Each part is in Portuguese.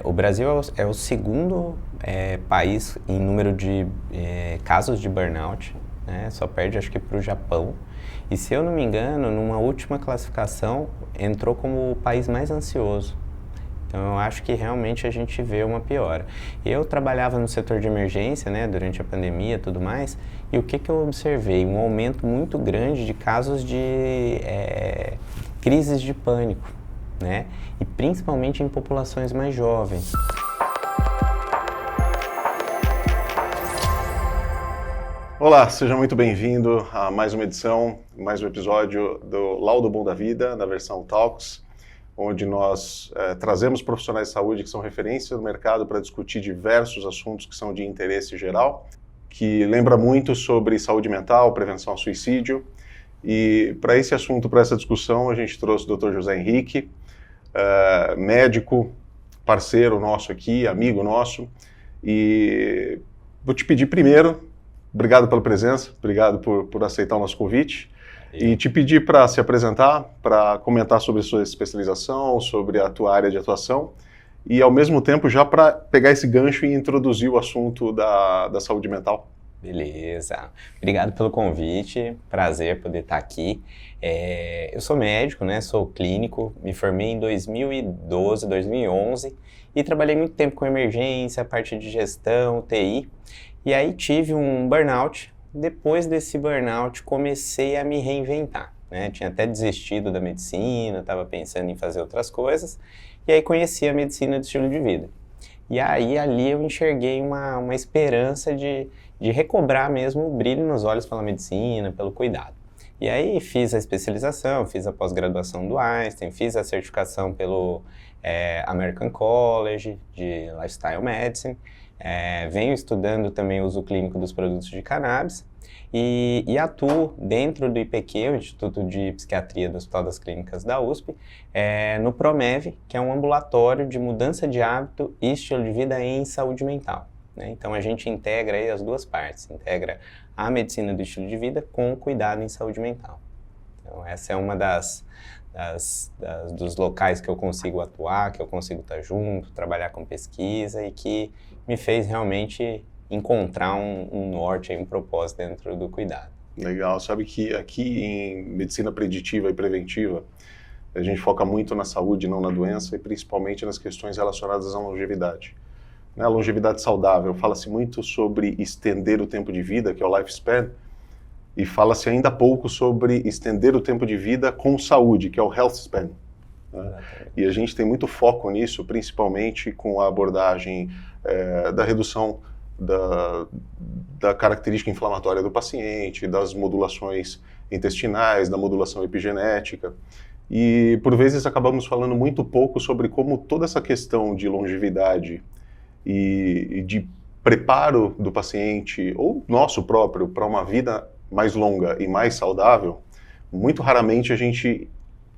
O Brasil é o segundo país em número de casos de burnout, né? Só perde acho que para o Japão. E se eu não me engano, numa última classificação, entrou como o país mais ansioso. Então eu acho que realmente a gente vê uma piora. Eu trabalhava no setor de emergência, né, durante a pandemia e tudo mais, e o que eu observei? Um aumento muito grande de casos de crises de pânico, né? E principalmente em populações mais jovens. Olá, seja muito bem-vindo a mais uma edição, mais um episódio do Laudo Bom da Vida, na versão Talks, onde nós trazemos profissionais de saúde que são referência no mercado para discutir diversos assuntos que são de interesse geral, que lembra muito sobre saúde mental, prevenção ao suicídio. E para esse assunto, para essa discussão, a gente trouxe o Dr. José Henrique, médico, parceiro nosso aqui, amigo nosso, e vou te pedir primeiro, obrigado pela presença, obrigado por aceitar o nosso convite, e te pedir para se apresentar, para comentar sobre a sua especialização, sobre a tua área de atuação, e ao mesmo tempo já para pegar esse gancho e introduzir o assunto da saúde mental. Beleza, obrigado pelo convite, prazer poder estar aqui. Eu sou médico, né? Sou clínico, me formei em 2012, 2011 e trabalhei muito tempo com emergência, parte de gestão, TI, e aí tive um burnout. Depois desse burnout comecei a me reinventar, né? Tinha até desistido da medicina, estava pensando em fazer outras coisas, e aí conheci a medicina de estilo de vida. E aí ali eu enxerguei uma esperança de recobrar mesmo o brilho nos olhos pela medicina, pelo cuidado. E aí fiz a especialização, fiz a pós-graduação do Einstein, fiz a certificação pelo American College de Lifestyle Medicine, venho estudando também o uso clínico dos produtos de cannabis e atuo dentro do IPQ, o Instituto de Psiquiatria do Hospital das Clínicas da USP, no PROMEV, que é um ambulatório de mudança de hábito e estilo de vida em saúde mental. Então a gente integra aí as duas partes, integra a medicina do estilo de vida com o cuidado em saúde mental. Então essa é uma dos locais que eu consigo atuar, que eu consigo estar junto, trabalhar com pesquisa e que me fez realmente encontrar um norte, um propósito dentro do cuidado. Legal, sabe que aqui em medicina preditiva e preventiva, a gente foca muito na saúde, não na doença, e principalmente nas questões relacionadas à longevidade. A longevidade saudável, fala-se muito sobre estender o tempo de vida, que é o lifespan, e fala-se ainda pouco sobre estender o tempo de vida com saúde, que é o health span. E a gente tem muito foco nisso, principalmente com a abordagem da redução da característica inflamatória do paciente, das modulações intestinais, da modulação epigenética. E, por vezes, acabamos falando muito pouco sobre como toda essa questão de longevidade e de preparo do paciente, ou nosso próprio, para uma vida mais longa e mais saudável, muito raramente a gente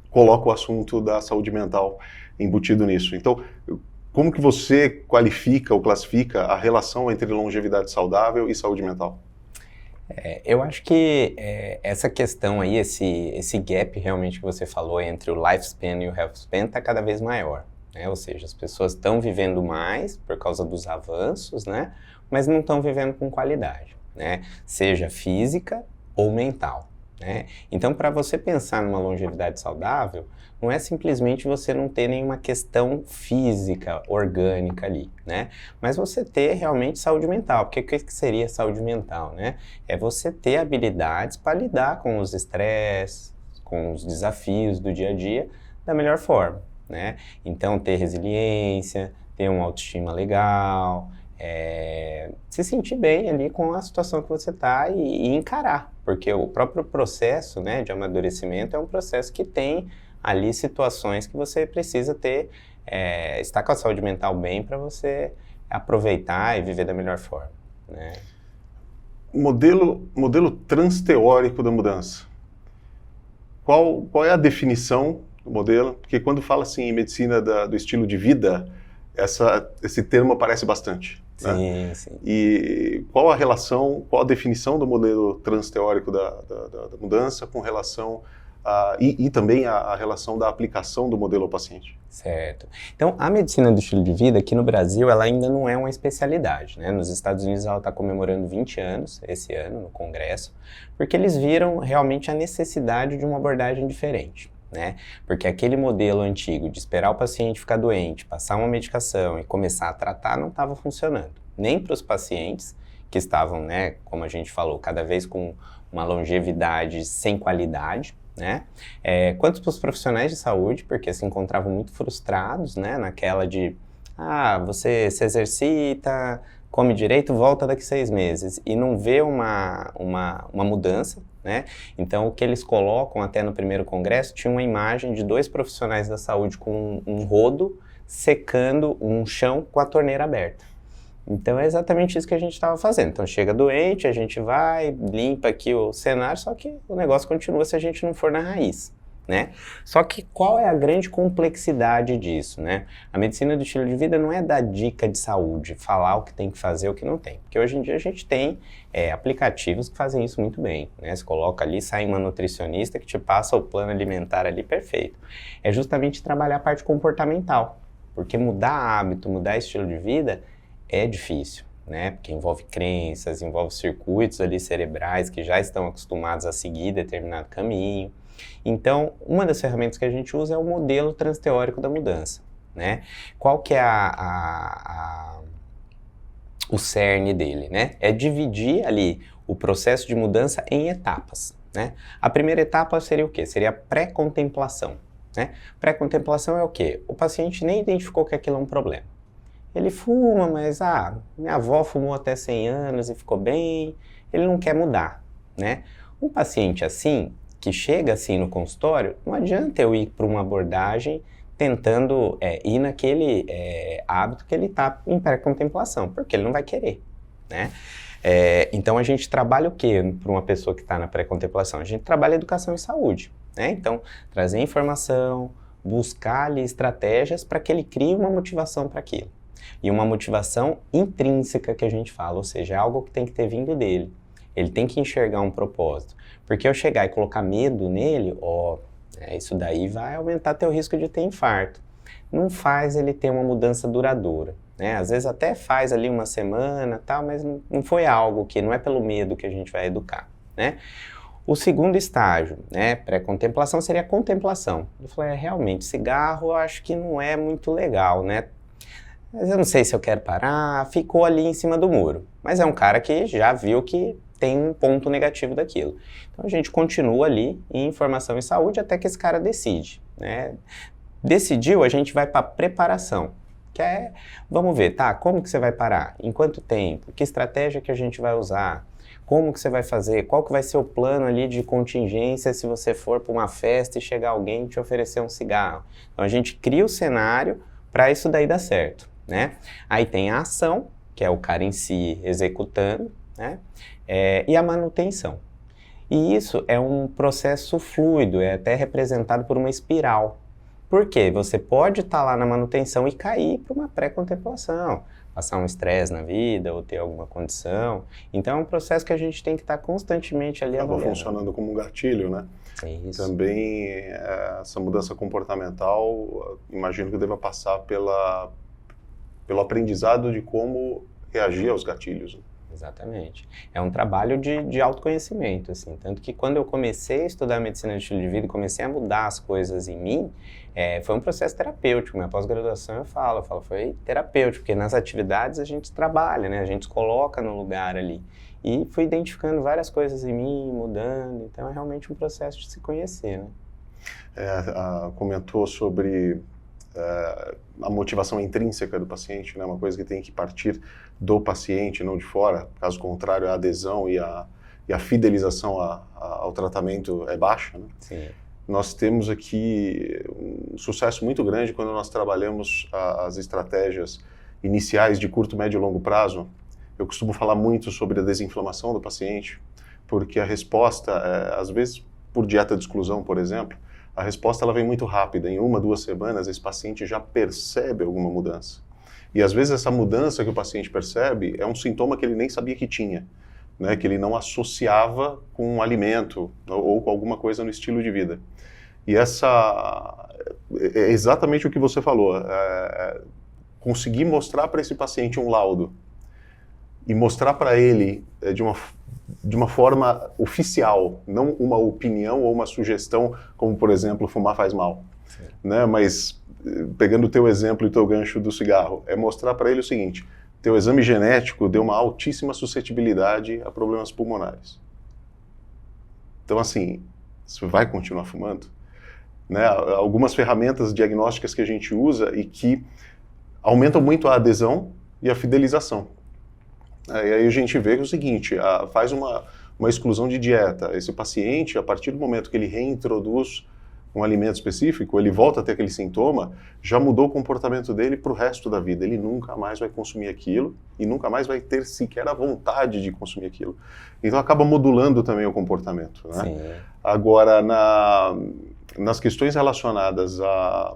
coloca o assunto da saúde mental embutido nisso. Então, como que você qualifica ou classifica a relação entre longevidade saudável e saúde mental? Eu acho que essa questão aí, esse gap realmente que você falou entre o lifespan e o health span está cada vez maior. Ou seja, as pessoas estão vivendo mais por causa dos avanços, né? Mas não estão vivendo com qualidade, né? Seja física ou mental. Então, para você pensar numa longevidade saudável, não é simplesmente você não ter nenhuma questão física, orgânica ali, né? Mas você ter realmente saúde mental. Porque o que seria saúde mental, né? É você ter habilidades para lidar com os estresses, com os desafios do dia a dia da melhor forma, né? Então, ter resiliência, ter uma autoestima legal, se sentir bem ali com a situação que você está e encarar, porque o próprio processo, né, de amadurecimento é um processo que tem ali situações que você precisa ter, estar com a saúde mental bem para você aproveitar e viver da melhor forma, né? Modelo transteórico da mudança. Qual é a definição do modelo? Porque quando fala assim em medicina do estilo de vida, esse termo aparece bastante. Sim, sim. E qual a definição do modelo transteórico da mudança com relação e também a relação da aplicação do modelo ao paciente. Certo. Então, a medicina do estilo de vida aqui no Brasil, ela ainda não é uma especialidade, né? Nos Estados Unidos ela está comemorando 20 anos esse ano no Congresso, porque eles viram realmente a necessidade de uma abordagem diferente, né? Porque aquele modelo antigo de esperar o paciente ficar doente, passar uma medicação e começar a tratar não estava funcionando, nem para os pacientes que estavam, né, como a gente falou, cada vez com uma longevidade sem qualidade, né? Quanto para os profissionais de saúde, porque se encontravam muito frustrados, né, naquela de, você se exercita, come direito, volta daqui 6 meses, e não vê uma mudança, né? Então, o que eles colocam até no primeiro congresso, tinha uma imagem de 2 profissionais da saúde com um rodo secando um chão com a torneira aberta. Então é exatamente isso que a gente estava fazendo. Então chega doente, a gente vai, limpa aqui o cenário, só que o negócio continua se a gente não for na raiz, né? Só que qual é a grande complexidade disso, né? A medicina do estilo de vida não é dar dica de saúde, falar o que tem que fazer, o que não tem. Porque hoje em dia a gente tem aplicativos que fazem isso muito bem, né? Você coloca ali, sai uma nutricionista que te passa o plano alimentar ali perfeito. É justamente trabalhar a parte comportamental, porque mudar hábito, mudar estilo de vida é difícil, né? Porque envolve crenças, envolve circuitos ali cerebrais que já estão acostumados a seguir determinado caminho. Então, uma das ferramentas que a gente usa é o modelo transteórico da mudança, né? Qual que é o cerne dele, né? É dividir ali o processo de mudança em etapas, né? A primeira etapa seria o quê? Seria a pré-contemplação, né? Pré-contemplação é o quê? O paciente nem identificou que aquilo é um problema. Ele fuma, mas minha avó fumou até 100 anos e ficou bem, ele não quer mudar, né? Um paciente assim, que chega assim no consultório, não adianta eu ir para uma abordagem tentando ir naquele hábito que ele está em pré-contemplação, porque ele não vai querer, né? Então a gente trabalha o quê para uma pessoa que está na pré-contemplação? A gente trabalha educação e saúde, né? Então, trazer informação, buscar ali estratégias para que ele crie uma motivação para aquilo. E uma motivação intrínseca que a gente fala, ou seja, algo que tem que ter vindo dele. Ele tem que enxergar um propósito. Porque eu chegar e colocar medo nele, isso daí vai aumentar teu risco de ter infarto. Não faz ele ter uma mudança duradoura, né? Às vezes até faz ali uma semana, tal, mas não foi algo que, não é pelo medo que a gente vai educar, né? O segundo estágio, né, pré-contemplação, seria a contemplação. Eu falei, realmente, cigarro eu acho que não é muito legal, né? Mas eu não sei se eu quero parar, ficou ali em cima do muro. Mas é um cara que já viu que tem um ponto negativo daquilo. Então a gente continua ali em informação e saúde até que esse cara decide, né? Decidiu, a gente vai para a preparação, que vamos ver, como que você vai parar? Em quanto tempo? Que estratégia que a gente vai usar? Como que você vai fazer? Qual que vai ser o plano ali de contingência se você for para uma festa e chegar alguém e te oferecer um cigarro? Então a gente cria o cenário para isso daí dar certo, né? Aí tem a ação, que é o cara em si executando, né? E a manutenção. E isso é um processo fluido, é até representado por uma espiral. Por quê? Você pode estar lá na manutenção e cair para uma pré-contemplação, passar um estresse na vida ou ter alguma condição. Então é um processo que a gente tem que estar constantemente ali Acaba avaliando. funcionando como um gatilho, né? Isso. Também essa mudança comportamental, imagino que deva passar pelo aprendizado de como reagir aos gatilhos. Né? Exatamente. É um trabalho de autoconhecimento, assim. Tanto que quando eu comecei a estudar medicina de estilo de vida e comecei a mudar as coisas em mim, foi um processo terapêutico. Minha pós-graduação eu falo, foi terapêutico, porque nas atividades a gente trabalha, né? A gente se coloca no lugar ali. E fui identificando várias coisas em mim, mudando. Então é realmente um processo de se conhecer, né? Comentou sobre a motivação intrínseca do paciente, né? Uma coisa que tem que partir do paciente, não de fora. Caso contrário, a adesão e a fidelização ao tratamento é baixa. Né? Sim. Nós temos aqui um sucesso muito grande quando nós trabalhamos as estratégias iniciais de curto, médio e longo prazo. Eu costumo falar muito sobre a desinflamação do paciente, porque a resposta, às vezes por dieta de exclusão, por exemplo, a resposta ela vem muito rápida. Em 1, 2 semanas, esse paciente já percebe alguma mudança. E às vezes essa mudança que o paciente percebe é um sintoma que ele nem sabia que tinha. né, que ele não associava com um alimento ou com alguma coisa no estilo de vida. E essa é exatamente o que você falou, conseguir mostrar para esse paciente um laudo e mostrar para ele de uma forma oficial, não uma opinião ou uma sugestão, como, por exemplo, fumar faz mal. Né? Mas, pegando o teu exemplo e o teu gancho do cigarro, é mostrar para ele o seguinte: teu exame genético deu uma altíssima suscetibilidade a problemas pulmonares. Então, assim, você vai continuar fumando? Né? Algumas ferramentas diagnósticas que a gente usa e que aumentam muito a adesão e a fidelização. E aí a gente vê que é o seguinte, faz uma exclusão de dieta. Esse paciente, a partir do momento que ele reintroduz um alimento específico, ele volta a ter aquele sintoma, já mudou o comportamento dele para o resto da vida. Ele nunca mais vai consumir aquilo e nunca mais vai ter sequer a vontade de consumir aquilo. Então acaba modulando também o comportamento. Né? Sim. Agora, nas questões relacionadas a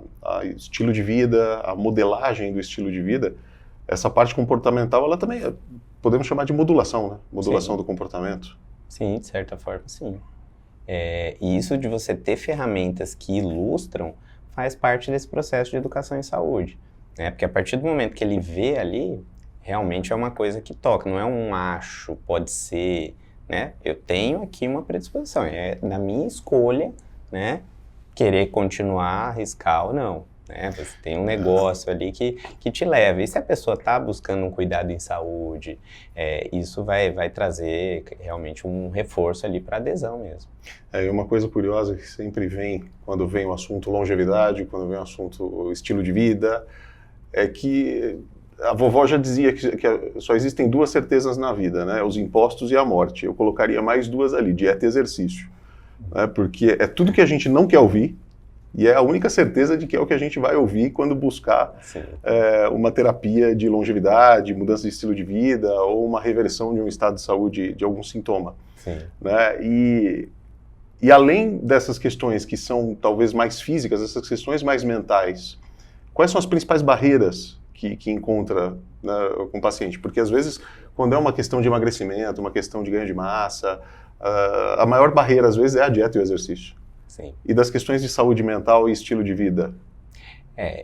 estilo de vida, a modelagem do estilo de vida, essa parte comportamental, ela também podemos chamar de modulação, né? Modulação do comportamento. Sim, de certa forma, sim. E isso de você ter ferramentas que ilustram faz parte desse processo de educação em saúde, né? Porque a partir do momento que ele vê ali, realmente é uma coisa que toca, não é um acho, pode ser, né? Eu tenho aqui uma predisposição, é da minha escolha, né? Querer continuar, arriscar ou não. Né? Você tem um negócio ali que te leva. E se a pessoa está buscando um cuidado em saúde, isso vai trazer realmente um reforço ali para adesão mesmo. E uma coisa curiosa que sempre vem, quando vem o assunto longevidade, quando vem o assunto estilo de vida, é que a vovó já dizia que só existem duas certezas na vida, né? Os impostos e a morte. Eu colocaria mais duas ali, dieta e exercício. Né? Porque é tudo que a gente não quer ouvir, e é a única certeza de que é o que a gente vai ouvir quando buscar uma terapia de longevidade, mudança de estilo de vida ou uma reversão de um estado de saúde de algum sintoma. Né? E além dessas questões que são talvez mais físicas, essas questões mais mentais, quais são as principais barreiras que encontra, né, com o paciente? Porque às vezes, quando é uma questão de emagrecimento, uma questão de ganho de massa, a maior barreira às vezes é a dieta e o exercício. Sim. E das questões de saúde mental e estilo de vida?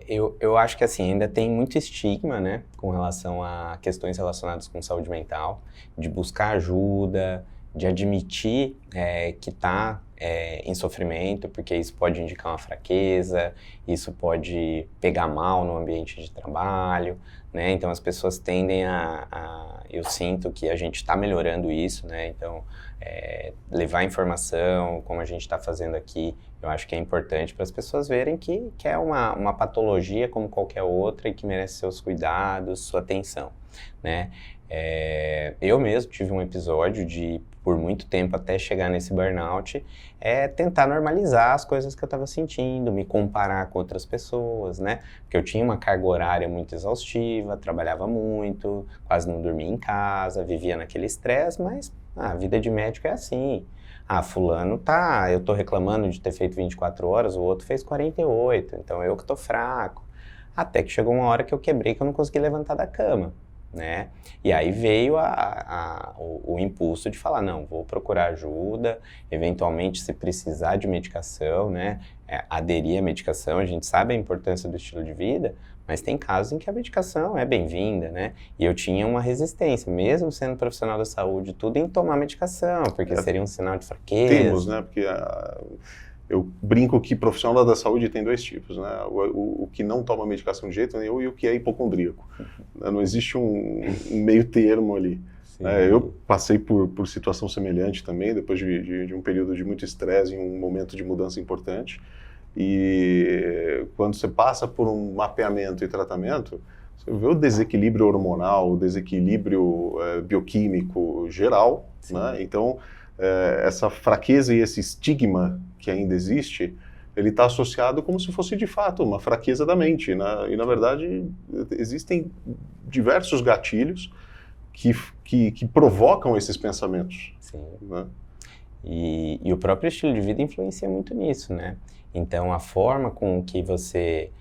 Eu acho que assim, ainda tem muito estigma, né, com relação a questões relacionadas com saúde mental, de buscar ajuda, de admitir que está em sofrimento, porque isso pode indicar uma fraqueza, isso pode pegar mal no ambiente de trabalho, né? Então as pessoas tendem eu sinto que a gente está melhorando isso, né? Então levar informação, como a gente está fazendo aqui, eu acho que é importante para as pessoas verem que é uma patologia como qualquer outra e que merece seus cuidados, sua atenção, né? Eu mesmo tive um episódio de, por muito tempo até chegar nesse burnout, tentar normalizar as coisas que eu estava sentindo, me comparar com outras pessoas, né? Porque eu tinha uma carga horária muito exaustiva, trabalhava muito, quase não dormia em casa, vivia naquele estresse, mas a vida de médico é assim. Fulano eu tô reclamando de ter feito 24 horas, o outro fez 48, então eu que tô fraco. Até que chegou uma hora que eu quebrei, que eu não consegui levantar da cama. Né? E aí veio o impulso de falar, não, vou procurar ajuda, eventualmente se precisar de medicação, né? Aderir à medicação, a gente sabe a importância do estilo de vida, mas tem casos em que a medicação é bem-vinda, né? E eu tinha uma resistência, mesmo sendo profissional da saúde, tudo em tomar medicação, porque seria um sinal de fraqueza. Temos, né? Porque eu brinco que profissional da saúde tem dois tipos, né? O que não toma medicação de jeito nenhum e o que é hipocondríaco. Não existe um meio termo ali. Eu passei por situação semelhante também, depois de um período de muito estresse, em um momento de mudança importante. E quando você passa por um mapeamento e tratamento, você vê o desequilíbrio hormonal, o desequilíbrio bioquímico geral, né? Então, essa fraqueza e esse estigma que ainda existe, ele está associado como se fosse de fato uma fraqueza da mente, né? E na verdade existem diversos gatilhos que provocam esses pensamentos. Sim. Né? E o próprio estilo de vida influencia muito nisso, né? Então a forma com que você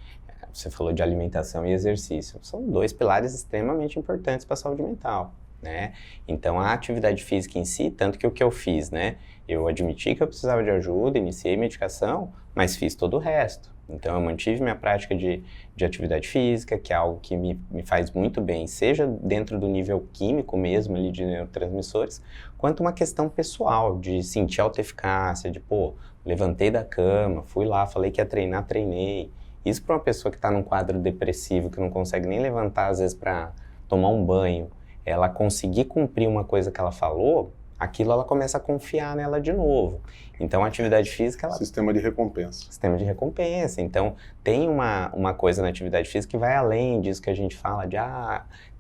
falou de alimentação e exercício, são dois pilares extremamente importantes para a saúde mental. né? Então, a atividade física em si, tanto que o que eu fiz, né? Eu admiti que eu precisava de ajuda, iniciei medicação, mas fiz todo o resto. Então, eu mantive minha prática de atividade física, que é algo que me faz muito bem, seja dentro do nível químico mesmo, ali de neurotransmissores, quanto uma questão pessoal, de sentir autoeficácia, de, pô, levantei da cama, fui lá, falei que ia treinar, treinei. Isso para uma pessoa que está num quadro depressivo, que não consegue nem levantar, às vezes, para tomar um banho, ela conseguir cumprir uma coisa que ela falou, aquilo ela começa a confiar nela de novo. Então, a atividade física, ela... Sistema de recompensa. Sistema de recompensa. Então, tem uma coisa na atividade física que vai além disso que a gente fala de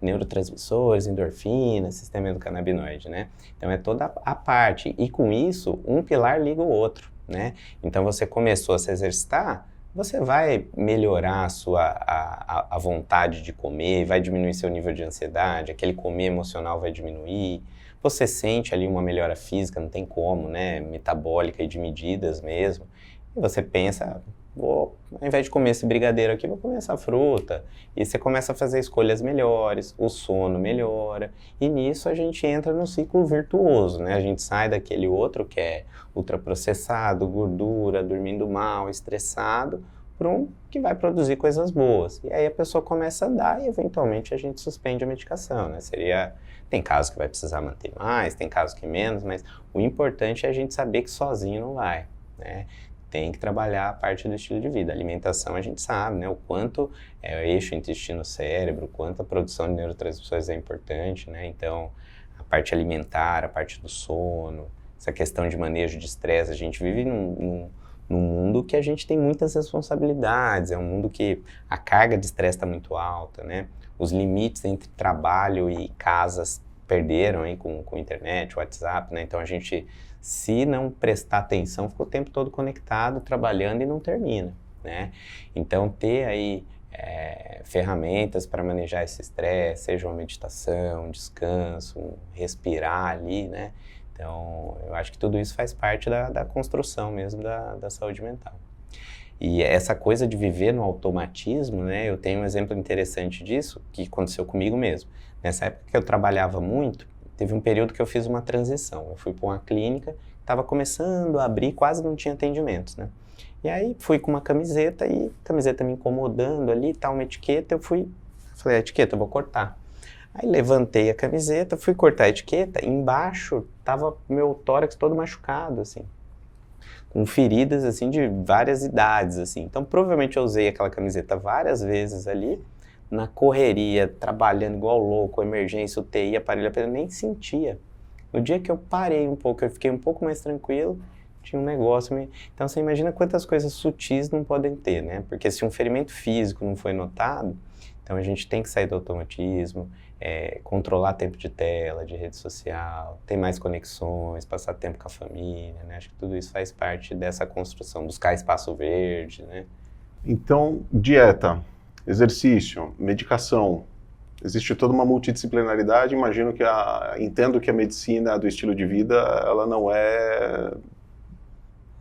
neurotransmissores, endorfina, sistema endocannabinoide, né? Então, é toda a parte. E com isso, um pilar liga o outro, né? Então, você começou a se exercitar, você vai melhorar a vontade de comer, vai diminuir seu nível de ansiedade, aquele comer emocional vai diminuir. Você sente ali uma melhora física, não tem como, né? Metabólica e de medidas mesmo. E você pensa, ao invés de comer esse brigadeiro aqui, vou comer essa fruta. E você começa a fazer escolhas melhores, o sono melhora. E nisso a gente entra num ciclo virtuoso, né? A gente sai daquele outro que é ultraprocessado, gordura, dormindo mal, estressado, para um que vai produzir coisas boas. E aí a pessoa começa a andar e eventualmente a gente suspende a medicação, né? Tem casos que vai precisar manter mais, tem casos que menos, mas o importante é a gente saber que sozinho não vai, né? Tem que trabalhar a parte do estilo de vida. A alimentação a gente sabe, né? O quanto é o eixo intestino-cérebro, o quanto a produção de neurotransmissores é importante, né? Então, a parte alimentar, a parte do sono, essa questão de manejo de estresse, a gente vive num mundo que a gente tem muitas responsabilidades, é um mundo que a carga de estresse está muito alta, né? Os limites entre trabalho e casas perderam hein, com internet, WhatsApp, né? Então a gente, se não prestar atenção, fica o tempo todo conectado, trabalhando e não termina, né? Então ter aí ferramentas para manejar esse estresse, seja uma meditação, um descanso, respirar ali, né? Então eu acho que tudo isso faz parte da construção mesmo da saúde mental. E essa coisa de viver no automatismo, né? Eu tenho um exemplo interessante disso, que aconteceu comigo mesmo. Nessa época que eu trabalhava muito, teve um período que eu fiz uma transição. Eu fui para uma clínica, estava começando a abrir, quase não tinha atendimentos, né? E aí fui com uma camiseta, e a camiseta me incomodando ali, tal, uma etiqueta, falei, a etiqueta eu vou cortar. Aí levantei a camiseta, fui cortar a etiqueta, embaixo tava meu tórax todo machucado, assim, com feridas, assim, de várias idades, assim. Então, provavelmente eu usei aquela camiseta várias vezes ali, na correria, trabalhando igual louco, emergência, UTI, aparelho, eu nem sentia. No dia que eu parei um pouco, eu fiquei um pouco mais tranquilo, tinha um negócio... Então, você imagina quantas coisas sutis não podem ter, né? Porque se um ferimento físico não foi notado, então a gente tem que sair do automatismo, controlar tempo de tela, de rede social, ter mais conexões, passar tempo com a família, né? Acho que tudo isso faz parte dessa construção, buscar espaço verde, né? Então, dieta, exercício, medicação, existe toda uma multidisciplinaridade. Imagino que entendo que a medicina do estilo de vida, ela não é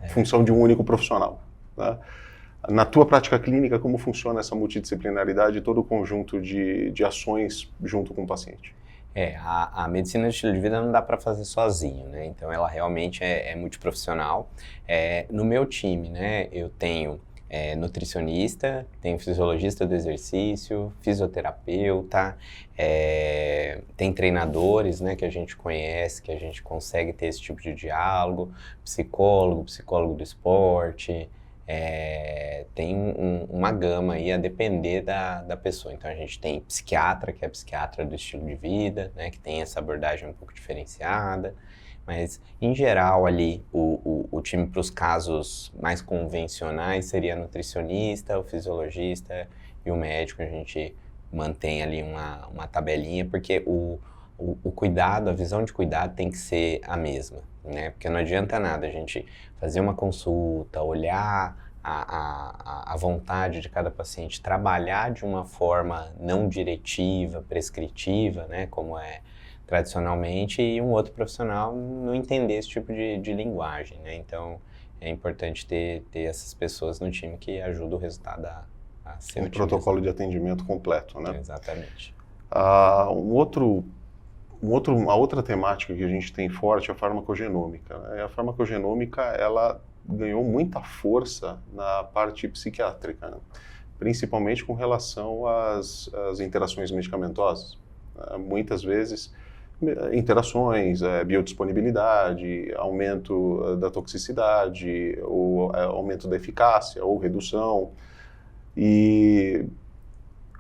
função de um único profissional, né? Na tua prática clínica, como funciona essa multidisciplinaridade e todo o conjunto de ações junto com o paciente? A medicina do estilo de vida não dá para fazer sozinho, né? Então ela realmente é multiprofissional. No meu time, né, eu tenho nutricionista, tenho fisiologista do exercício, fisioterapeuta, tem treinadores, né, que a gente conhece, que a gente consegue ter esse tipo de diálogo, psicólogo do esporte, tem uma gama aí a depender da pessoa. Então a gente tem psiquiatra, que é a psiquiatra do estilo de vida, né, que tem essa abordagem um pouco diferenciada, mas em geral ali o time para os casos mais convencionais seria nutricionista, o fisiologista e o médico. A gente mantém ali uma tabelinha, porque o cuidado, a visão de cuidado tem que ser a mesma, né? Porque não adianta nada a gente fazer uma consulta, olhar a vontade de cada paciente, trabalhar de uma forma não diretiva, prescritiva, né? Como é tradicionalmente, e um outro profissional não entender esse tipo de linguagem, né? Então, é importante ter essas pessoas no time que ajudam o resultado a ser um protocolo de atendimento completo, né? Exatamente. Um outro Uma outra temática que a gente tem forte é a farmacogenômica, né? A farmacogenômica, ela ganhou muita força na parte psiquiátrica, né? Principalmente com relação às interações medicamentosas. Muitas vezes, interações, biodisponibilidade, aumento da toxicidade, ou aumento da eficácia, ou redução. E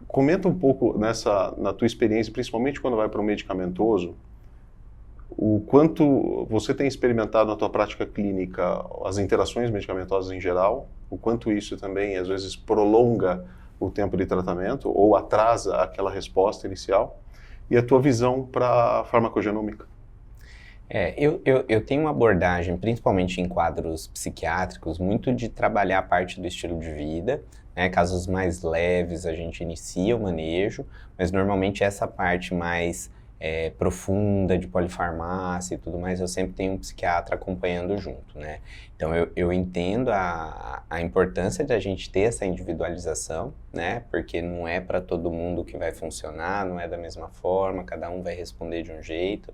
comenta um pouco na tua experiência, principalmente quando vai para o medicamentoso, o quanto você tem experimentado na tua prática clínica as interações medicamentosas em geral, o quanto isso também, às vezes, prolonga o tempo de tratamento ou atrasa aquela resposta inicial, e a tua visão para a farmacogenômica. Eu tenho uma abordagem, principalmente em quadros psiquiátricos, muito de trabalhar a parte do estilo de vida, né? Casos mais leves a gente inicia o manejo, mas normalmente essa parte mais profunda de polifarmácia e tudo mais, eu sempre tenho um psiquiatra acompanhando junto, né? Então eu entendo a importância de a gente ter essa individualização, né? Porque não é para todo mundo que vai funcionar, não é da mesma forma, cada um vai responder de um jeito.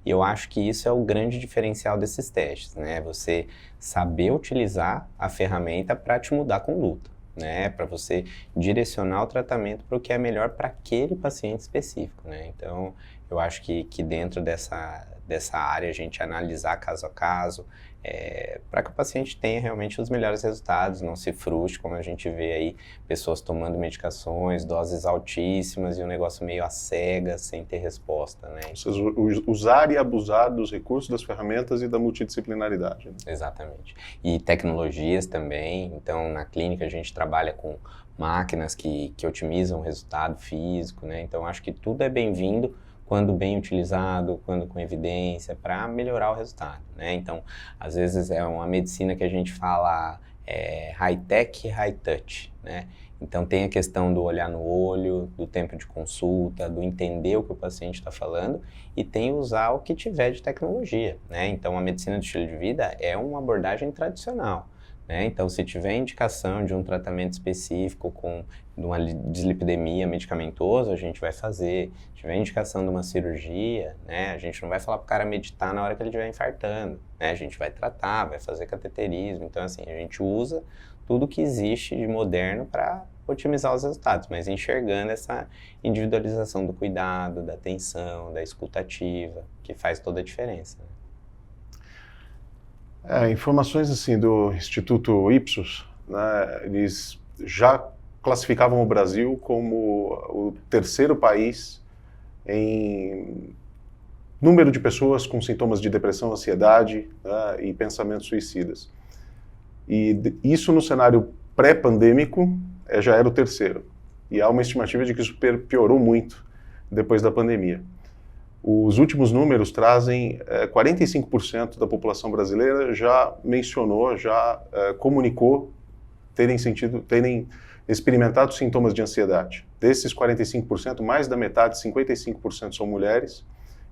E eu acho que isso é o grande diferencial desses testes, né? Você saber utilizar a ferramenta para te mudar a conduta, né? Para você direcionar o tratamento para o que é melhor para aquele paciente específico, né? Então, eu acho que dentro dessa área a gente analisar caso a caso, para que o paciente tenha realmente os melhores resultados, não se frustre, como a gente vê aí, pessoas tomando medicações, doses altíssimas e um negócio meio às cegas, sem ter resposta, né? Ou seja, usar e abusar dos recursos, das ferramentas e da multidisciplinaridade, né? Exatamente. E tecnologias também, então na clínica a gente trabalha com máquinas que otimizam o resultado físico, né? Então acho que tudo é bem-vindo quando bem utilizado, quando com evidência, para melhorar o resultado, né? Então, às vezes é uma medicina que a gente fala high-tech e high-touch, né? Então, tem a questão do olhar no olho, do tempo de consulta, do entender o que o paciente está falando e tem usar o que tiver de tecnologia, né? Então, a medicina do estilo de vida é uma abordagem tradicional, né? Então, se tiver indicação de um tratamento específico de uma dislipidemia medicamentosa, a gente vai fazer. Se tiver indicação de uma cirurgia, né, a gente não vai falar para o cara meditar na hora que ele estiver infartando, né? A gente vai tratar, vai fazer cateterismo. Então, assim, a gente usa tudo que existe de moderno para otimizar os resultados, mas enxergando essa individualização do cuidado, da atenção, da escuta ativa, que faz toda a diferença, né? Informações assim do Instituto Ipsos, né, eles já classificavam o Brasil como o terceiro país em número de pessoas com sintomas de depressão, ansiedade, né, e pensamentos suicidas. E isso no cenário pré-pandêmico já era o terceiro. E há uma estimativa de que isso piorou muito depois da pandemia. Os últimos números trazem 45% da população brasileira já mencionou, já comunicou terem experimentado sintomas de ansiedade. Desses 45%, mais da metade, 55% são mulheres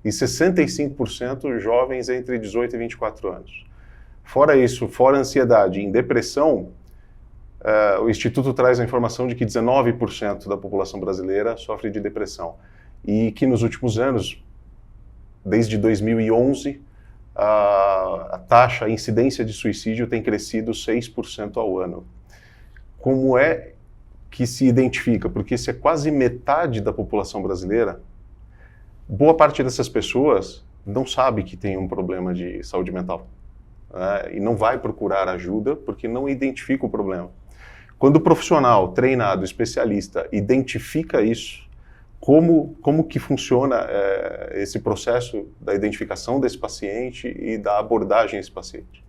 e 65% jovens entre 18 e 24 anos. Fora isso, fora ansiedade, em depressão, o Instituto traz a informação de que 19% da população brasileira sofre de depressão e que nos últimos anos, desde 2011, a taxa, a incidência de suicídio tem crescido 6% ao ano. Como é que se identifica? Porque se é quase metade da população brasileira, boa parte dessas pessoas não sabe que tem um problema de saúde mental, né? E não vai procurar ajuda porque não identifica o problema. Quando o profissional, treinado, especialista, identifica isso, como que funciona esse processo da identificação desse paciente e da abordagem a esse paciente?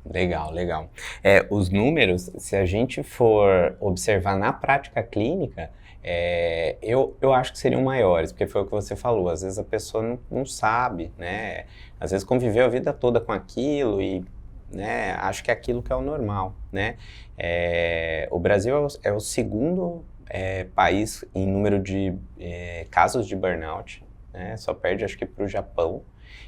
Legal, legal. Os números, se a gente for observar na prática clínica, eu acho que seriam maiores, porque foi o que você falou, às vezes a pessoa não sabe, né? Às vezes conviveu a vida toda com aquilo e, né, acho que é aquilo que é o normal, né? O Brasil é o segundo país em número de casos de burnout, né? Só perde acho que para o Japão.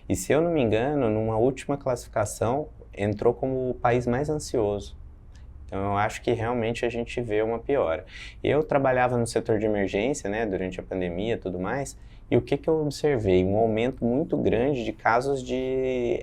E se eu não me engano, numa última classificação, entrou como o país mais ansioso. Então, eu acho que realmente a gente vê uma piora. Eu trabalhava no setor de emergência, né, durante a pandemia e tudo mais, e o que eu observei? Um aumento muito grande de casos de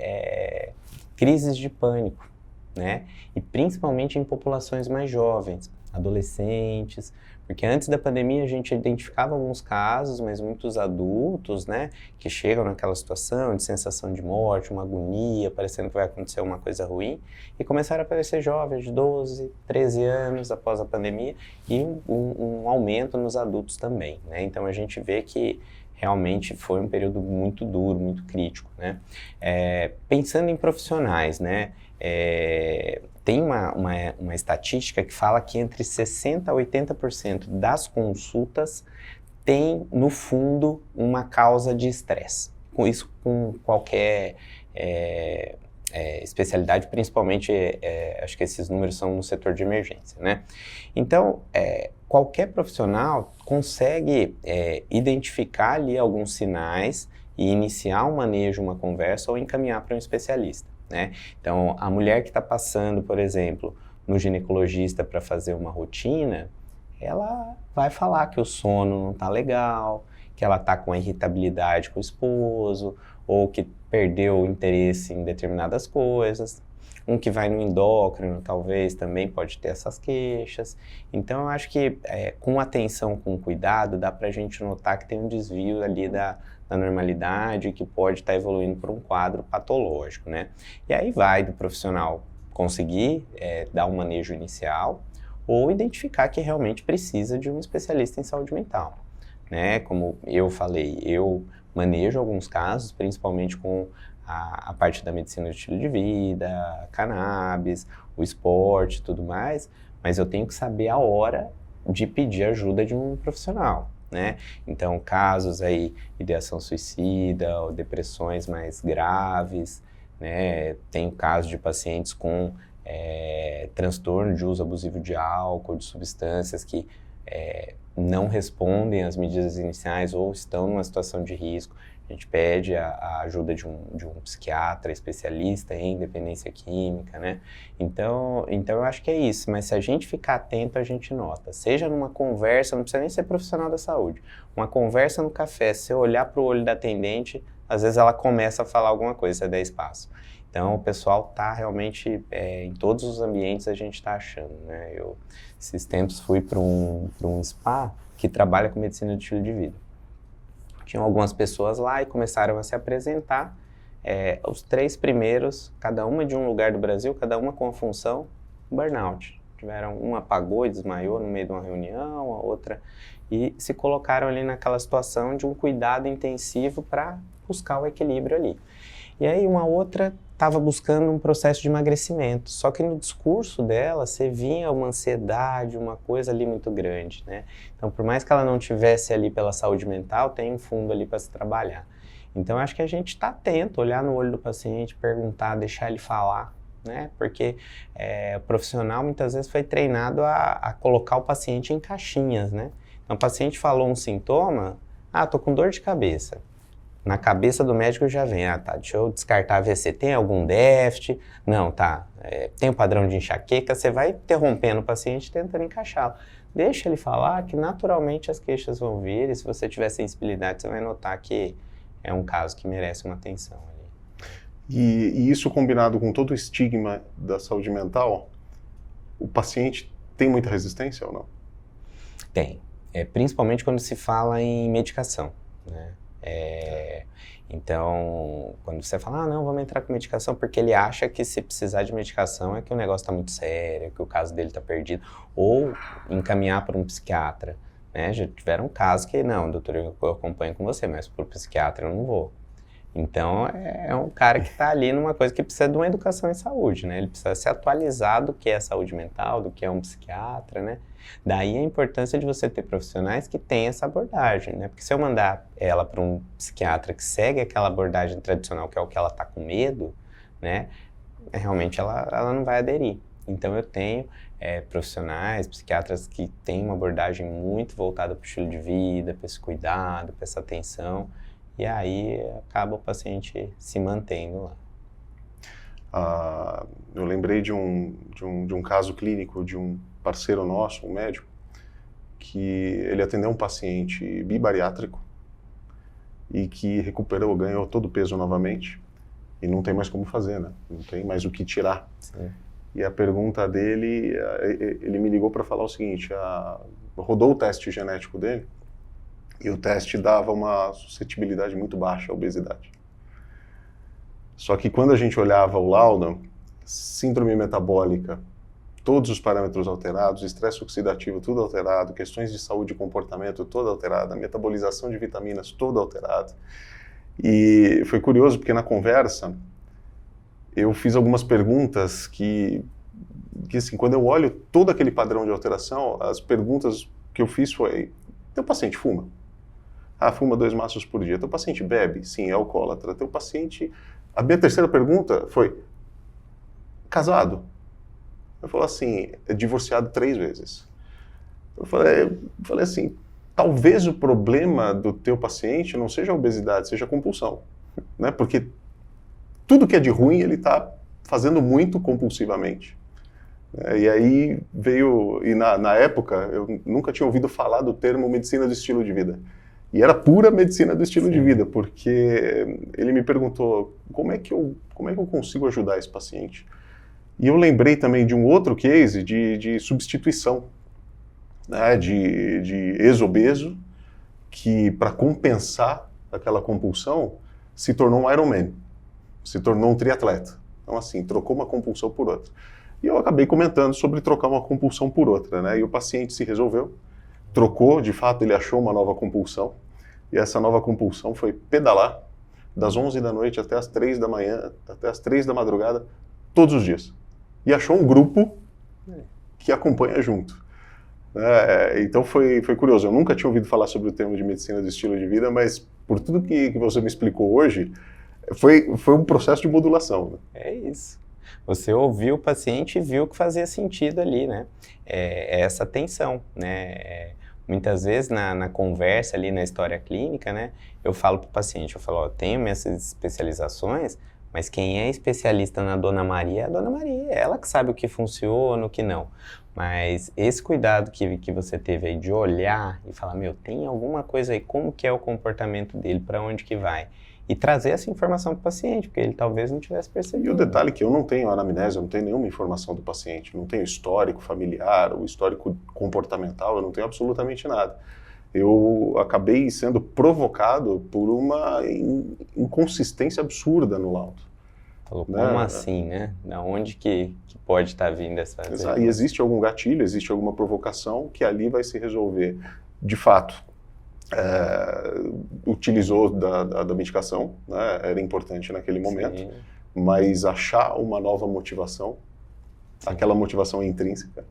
crises de pânico, né? E principalmente em populações mais jovens, adolescentes, porque antes da pandemia a gente identificava alguns casos, mas muitos adultos, né, que chegam naquela situação de sensação de morte, uma agonia, parecendo que vai acontecer uma coisa ruim, e começaram a aparecer jovens de 12, 13 anos após a pandemia, e um aumento nos adultos também, né? Então a gente vê que realmente foi um período muito duro, muito crítico, né? Pensando em profissionais, né? Tem uma estatística que fala que entre 60% a 80% das consultas tem, no fundo, uma causa de estresse. Com isso, com qualquer especialidade, principalmente, acho que esses números são no setor de emergência, né? Então, qualquer profissional consegue identificar ali alguns sinais e iniciar um manejo, uma conversa ou encaminhar para um especialista, né? Então, a mulher que está passando, por exemplo, no ginecologista para fazer uma rotina, ela vai falar que o sono não está legal, que ela está com irritabilidade com o esposo, ou que perdeu o interesse em determinadas coisas. Um que vai no endócrino, talvez, também pode ter essas queixas. Então, eu acho que com atenção, com cuidado, dá para a gente notar que tem um desvio ali da normalidade, que pode estar evoluindo para um quadro patológico, né? E aí vai do profissional conseguir dar um manejo inicial ou identificar que realmente precisa de um especialista em saúde mental, né? Como eu falei, eu manejo alguns casos, principalmente com a parte da medicina do estilo de vida, cannabis, o esporte e tudo mais, mas eu tenho que saber a hora de pedir ajuda de um profissional, né? Então, casos aí, ideação suicida ou depressões mais graves, né? Tenho casos de pacientes com transtorno de uso abusivo de álcool, de substâncias que não respondem às medidas iniciais ou estão numa situação de risco. A gente pede a ajuda de um psiquiatra especialista em dependência química, né? Então eu acho que é isso, mas se a gente ficar atento, a gente nota. Seja numa conversa, não precisa nem ser profissional da saúde, uma conversa no café, se você olhar para o olho da atendente, às vezes ela começa a falar alguma coisa, você dá espaço. Então, o pessoal está realmente, em todos os ambientes a gente está achando, né? Eu, esses tempos, fui para um spa que trabalha com medicina de estilo de vida. Tinham algumas pessoas lá e começaram a se apresentar. Os 3 primeiros, cada uma de um lugar do Brasil, cada uma com uma função, burnout. Uma apagou e desmaiou no meio de uma reunião, a outra... E se colocaram ali naquela situação de um cuidado intensivo para buscar o equilíbrio ali. E aí uma outra estava buscando um processo de emagrecimento, só que no discurso dela você via uma ansiedade, uma coisa ali muito grande, né? Então, por mais que ela não tivesse ali pela saúde mental, tem um fundo ali para se trabalhar. Então, acho que a gente está atento, olhar no olho do paciente, perguntar, deixar ele falar, né? Porque o profissional muitas vezes foi treinado a colocar o paciente em caixinhas, né? Então, o paciente falou um sintoma, tô com dor de cabeça. Na cabeça do médico já vem, deixa eu descartar AVC, tem algum déficit? Não, tem um padrão de enxaqueca, você vai interrompendo o paciente tentando encaixá-lo. Deixa ele falar que naturalmente as queixas vão vir e se você tiver sensibilidade, você vai notar que é um caso que merece uma atenção ali. E isso combinado com todo o estigma da saúde mental, o paciente tem muita resistência ou não? Tem, principalmente quando se fala em medicação, né? Então, quando você fala, não, vamos entrar com medicação, porque ele acha que se precisar de medicação é que o negócio está muito sério, que o caso dele está perdido, ou encaminhar para um psiquiatra, né? Já tiveram casos que, não, doutor, eu acompanho com você, mas para o psiquiatra eu não vou. Então, é um cara que está ali numa coisa que precisa de uma educação em saúde, né? Ele precisa se atualizar do que é saúde mental, do que é um psiquiatra, né? Daí a importância de você ter profissionais que têm essa abordagem, né? Porque se eu mandar ela para um psiquiatra que segue aquela abordagem tradicional, que é o que ela está com medo, né? Realmente ela não vai aderir. Então eu tenho profissionais, psiquiatras que têm uma abordagem muito voltada para o estilo de vida, para esse cuidado, para essa atenção, e aí acaba o paciente se mantendo lá. Eu lembrei de um caso clínico de um parceiro nosso, um médico, que ele atendeu um paciente bibariátrico e que recuperou, ganhou todo o peso novamente e não tem mais como fazer, né? Não tem mais o que tirar. Sim. E a pergunta dele, ele me ligou para falar o seguinte, rodou o teste genético dele e o teste dava uma suscetibilidade muito baixa à obesidade. Só que quando a gente olhava o laudo, síndrome metabólica, todos os parâmetros alterados, estresse oxidativo tudo alterado, questões de saúde e comportamento toda alterada, metabolização de vitaminas toda alterada. E foi curioso porque na conversa eu fiz algumas perguntas que assim, quando eu olho todo aquele padrão de alteração, as perguntas que eu fiz foi: teu paciente fuma? Ah, fuma 2 maços por dia. Teu paciente bebe? Sim, é alcoólatra. Teu paciente... A minha terceira pergunta foi: casado? Eu falei assim, é divorciado 3 vezes. Eu falei assim, talvez o problema do teu paciente não seja a obesidade, seja a compulsão, né? Porque tudo que é de ruim ele está fazendo muito compulsivamente. E aí veio, e na época eu nunca tinha ouvido falar do termo medicina do estilo de vida. E era pura medicina do estilo de vida, porque ele me perguntou como é que eu consigo ajudar esse paciente. E eu lembrei também de um outro case de substituição, né, de ex-obeso, que para compensar aquela compulsão se tornou um Ironman, se tornou um triatleta. Então assim, trocou uma compulsão por outra. E eu acabei comentando sobre trocar uma compulsão por outra, né? E o paciente se resolveu, trocou, de fato ele achou uma nova compulsão, e essa nova compulsão foi pedalar das 11 da noite até as 3 da manhã, até as 3 da madrugada, todos os dias. E achou um grupo que acompanha junto. Então foi curioso, eu nunca tinha ouvido falar sobre o termo de medicina do estilo de vida, mas por tudo que você me explicou hoje, foi um processo de modulação. Né? É isso. Você ouviu o paciente e viu que fazia sentido ali, né? É essa atenção, né? Muitas vezes na conversa ali, na história clínica, né? Eu falo para o paciente, eu falo, ó, tenho minhas especializações, mas quem é especialista na Dona Maria é a Dona Maria, é ela que sabe o que funciona, o que não. Mas esse cuidado que você teve aí de olhar e falar, meu, tem alguma coisa aí, como que é o comportamento dele, para onde que vai? E trazer essa informação para o paciente, porque ele talvez não tivesse percebido. E o detalhe é que eu não tenho anamnese, eu não tenho nenhuma informação do paciente, não tenho histórico familiar, o histórico comportamental, eu não tenho absolutamente nada. Eu acabei sendo provocado por uma inconsistência absurda no laudo. Falou, como assim, né? Da onde que pode estar vindo essa... E existe algum gatilho, existe alguma provocação que ali vai se resolver. De fato, utilizou da medicação, né? Era importante naquele momento, sim, mas achar uma nova motivação, sim, aquela motivação intrínseca,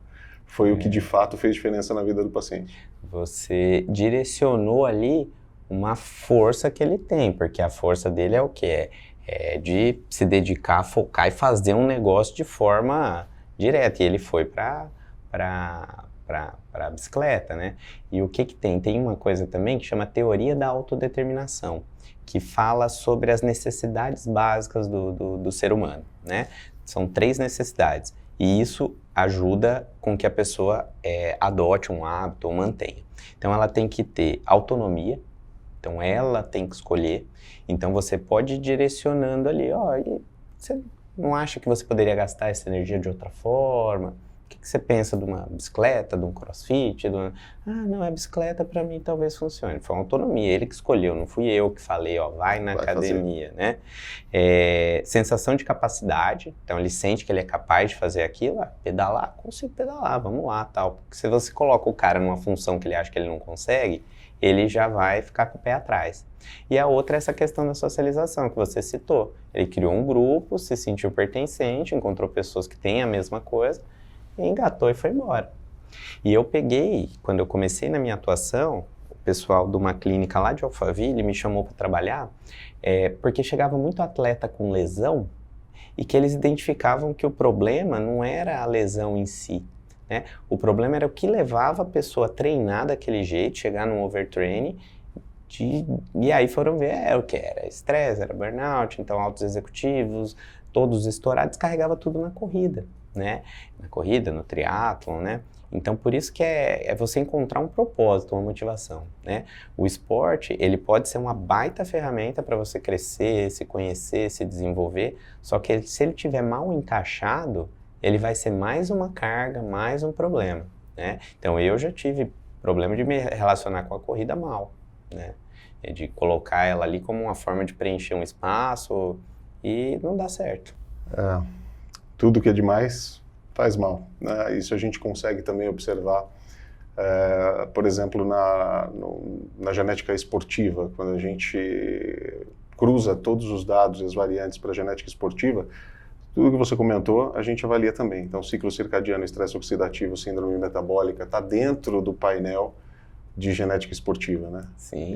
foi o que de fato fez diferença na vida do paciente. Você direcionou ali uma força que ele tem, porque a força dele é o quê? É de se dedicar, focar e fazer um negócio de forma direta. E ele foi para a bicicleta, né? E o que tem? Tem uma coisa também que chama teoria da autodeterminação, que fala sobre as necessidades básicas do ser humano, né? São 3 necessidades. E isso ajuda com que a pessoa adote um hábito ou mantenha. Então ela tem que ter autonomia, então ela tem que escolher. Então você pode ir direcionando ali, ó, e você não acha que você poderia gastar essa energia de outra forma? O que você pensa de uma bicicleta, de um crossfit? Não, a bicicleta para mim talvez funcione. Foi uma autonomia, ele que escolheu, não fui eu que falei, ó, vai na academia, né? Sensação de capacidade, então ele sente que ele é capaz de fazer aquilo, pedalar, consigo pedalar, vamos lá, tal. Porque se você coloca o cara numa função que ele acha que ele não consegue, ele já vai ficar com o pé atrás. E a outra é essa questão da socialização que você citou. Ele criou um grupo, se sentiu pertencente, encontrou pessoas que têm a mesma coisa, e engatou e foi embora. E eu peguei, quando eu comecei na minha atuação, o pessoal de uma clínica lá de Alphaville me chamou para trabalhar, porque chegava muito atleta com lesão e que eles identificavam que o problema não era a lesão em si, né? O problema era o que levava a pessoa a treinar daquele jeito, chegar num overtraining, e aí foram ver o que era estresse, era burnout, então altos executivos todos estourados, descarregava tudo na corrida, né? Na corrida, no triatlon, né? Então, por isso que é você encontrar um propósito, uma motivação, né? O esporte, ele pode ser uma baita ferramenta para você crescer, se conhecer, se desenvolver, só que se ele tiver mal encaixado, ele vai ser mais uma carga, mais um problema, né? Então, eu já tive problema de me relacionar com a corrida mal, né? De colocar ela ali como uma forma de preencher um espaço e não dá certo. Tudo que é demais faz mal, né? Isso a gente consegue também observar, por exemplo, na genética esportiva, quando a gente cruza todos os dados e as variantes para a genética esportiva, tudo que você comentou, a gente avalia também. Então, ciclo circadiano, estresse oxidativo, síndrome metabólica, está dentro do painel de genética esportiva, né? Sim,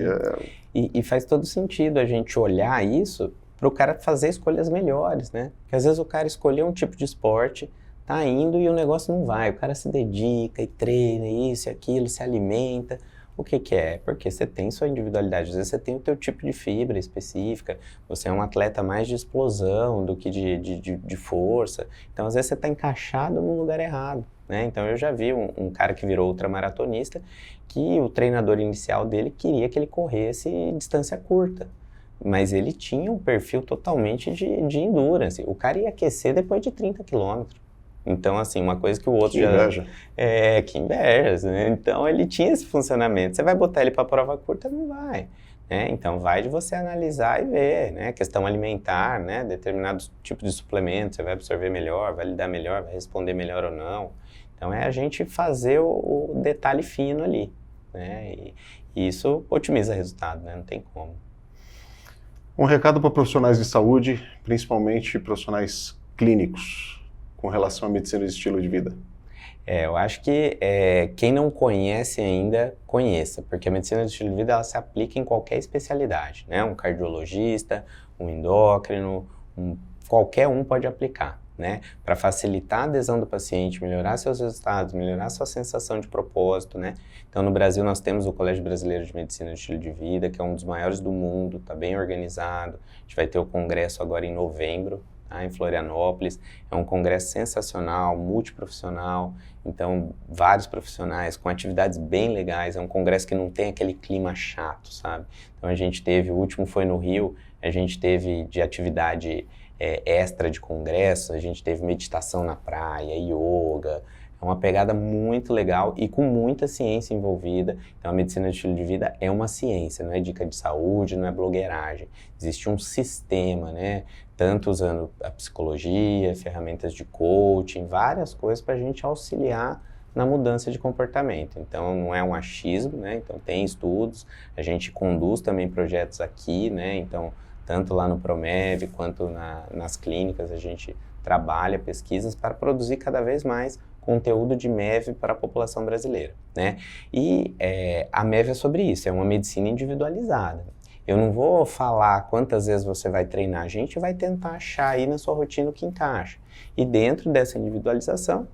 e faz todo sentido a gente olhar isso para o cara fazer escolhas melhores, né? Porque às vezes o cara escolheu um tipo de esporte, tá indo e o negócio não vai, o cara se dedica e treina isso e aquilo, se alimenta. O que que é? Porque você tem sua individualidade, às vezes você tem o teu tipo de fibra específica, você é um atleta mais de explosão do que de força, então às vezes você está encaixado no lugar errado, né? Então eu já vi um cara que virou ultramaratonista, que o treinador inicial dele queria que ele corresse distância curta, mas ele tinha um perfil totalmente de endurance, o cara ia aquecer depois de 30 quilômetros. Então, assim, uma coisa que o outro que inveja. Que inveja, né? Então, ele tinha esse funcionamento. Você vai botar ele para prova curta? Não vai, né? Então, vai de você analisar e ver, né? Questão alimentar, né? Determinados tipos de suplementos, você vai absorver melhor, vai lidar melhor, vai responder melhor ou não. Então, é a gente fazer o detalhe fino ali, né? E isso otimiza resultado, né? Não tem como. Um recado para profissionais de saúde, principalmente profissionais clínicos, com relação à medicina de estilo de vida? Eu acho que quem não conhece ainda, conheça, porque a medicina de estilo de vida ela se aplica em qualquer especialidade, né? Um cardiologista, um endócrino, qualquer um pode aplicar, né? Para facilitar a adesão do paciente, melhorar seus resultados, melhorar sua sensação de propósito, né? Então, no Brasil, nós temos o Colégio Brasileiro de Medicina de Estilo de Vida, que é um dos maiores do mundo, está bem organizado. A gente vai ter o congresso agora em novembro, em Florianópolis. É um congresso sensacional, multiprofissional, então vários profissionais com atividades bem legais, é um congresso que não tem aquele clima chato, sabe? Então a gente teve, o último foi no Rio, a gente teve de atividade extra de congresso, a gente teve meditação na praia, yoga, é uma pegada muito legal e com muita ciência envolvida. Então a medicina de estilo de vida é uma ciência, não é dica de saúde, não é blogueiragem. Existe um sistema, né? Tanto usando a psicologia, ferramentas de coaching, várias coisas para a gente auxiliar na mudança de comportamento. Então não é um achismo, né? Então tem estudos, a gente conduz também projetos aqui, né? Então tanto lá no Promev quanto nas clínicas a gente trabalha pesquisas para produzir cada vez mais conteúdo de MEV para a população brasileira, né? E a MEV é sobre isso, é uma medicina individualizada. Eu não vou falar quantas vezes você vai treinar, a gente vai tentar achar aí na sua rotina o que encaixa. E dentro dessa individualização,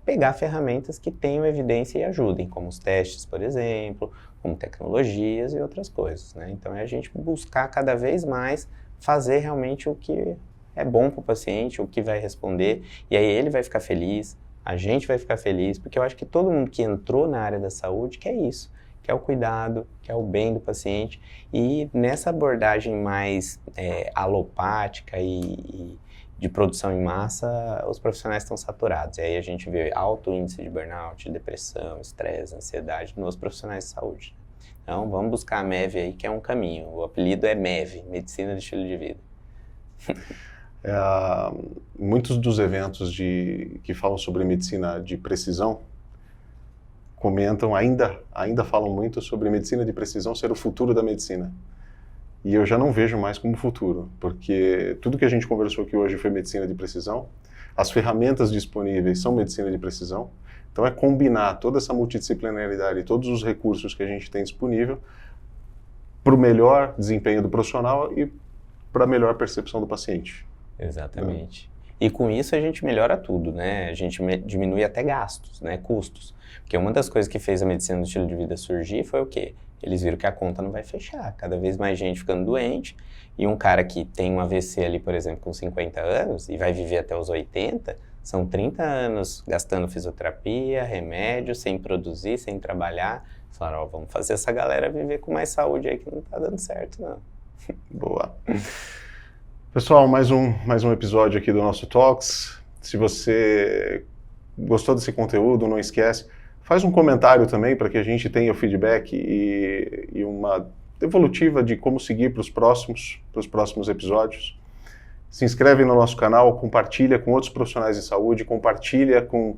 pegar ferramentas que tenham evidência e ajudem, como os testes, por exemplo, como tecnologias e outras coisas, né? Então é a gente buscar cada vez mais fazer realmente o que é bom para o paciente, o que vai responder, e aí ele vai ficar feliz, a gente vai ficar feliz, porque eu acho que todo mundo que entrou na área da saúde quer isso, quer o cuidado, quer o bem do paciente, e nessa abordagem mais alopática e de produção em massa, os profissionais estão saturados, e aí a gente vê alto índice de burnout, depressão, estresse, ansiedade nos profissionais de saúde. Então vamos buscar a MEV aí, que é um caminho, o apelido é MEV, Medicina de Estilo de Vida. Muitos dos eventos que falam sobre medicina de precisão comentam, ainda falam muito sobre medicina de precisão ser o futuro da medicina. E eu já não vejo mais como futuro, porque tudo que a gente conversou aqui hoje foi medicina de precisão, as ferramentas disponíveis são medicina de precisão, então é combinar toda essa multidisciplinaridade e todos os recursos que a gente tem disponível para o melhor desempenho do profissional e para a melhor percepção do paciente. Exatamente. E com isso a gente melhora tudo, né? A gente diminui até gastos, né? Custos. Porque uma das coisas que fez a medicina do estilo de vida surgir foi o quê? Eles viram que a conta não vai fechar. Cada vez mais gente ficando doente. E um cara que tem um AVC ali, por exemplo, com 50 anos e vai viver até os 80, são 30 anos gastando fisioterapia, remédio, sem produzir, sem trabalhar. Falaram, ó, vamos fazer essa galera viver com mais saúde aí que não tá dando certo, não. Boa. Pessoal, mais um episódio aqui do nosso Talks. Se você gostou desse conteúdo, não esquece, faz um comentário também para que a gente tenha o feedback e uma devolutiva de como seguir para os próximos episódios. Se inscreve no nosso canal, compartilha com outros profissionais de saúde, compartilha com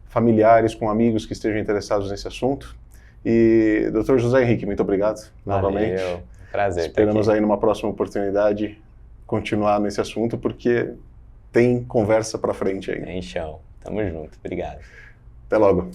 familiares, com amigos que estejam interessados nesse assunto. E, Dr. José Henrique, muito obrigado novamente. Valeu, prazer. Esperamos aí numa próxima oportunidade continuar nesse assunto, porque tem conversa para frente aí. Tem chão. Tamo junto. Obrigado. Até logo.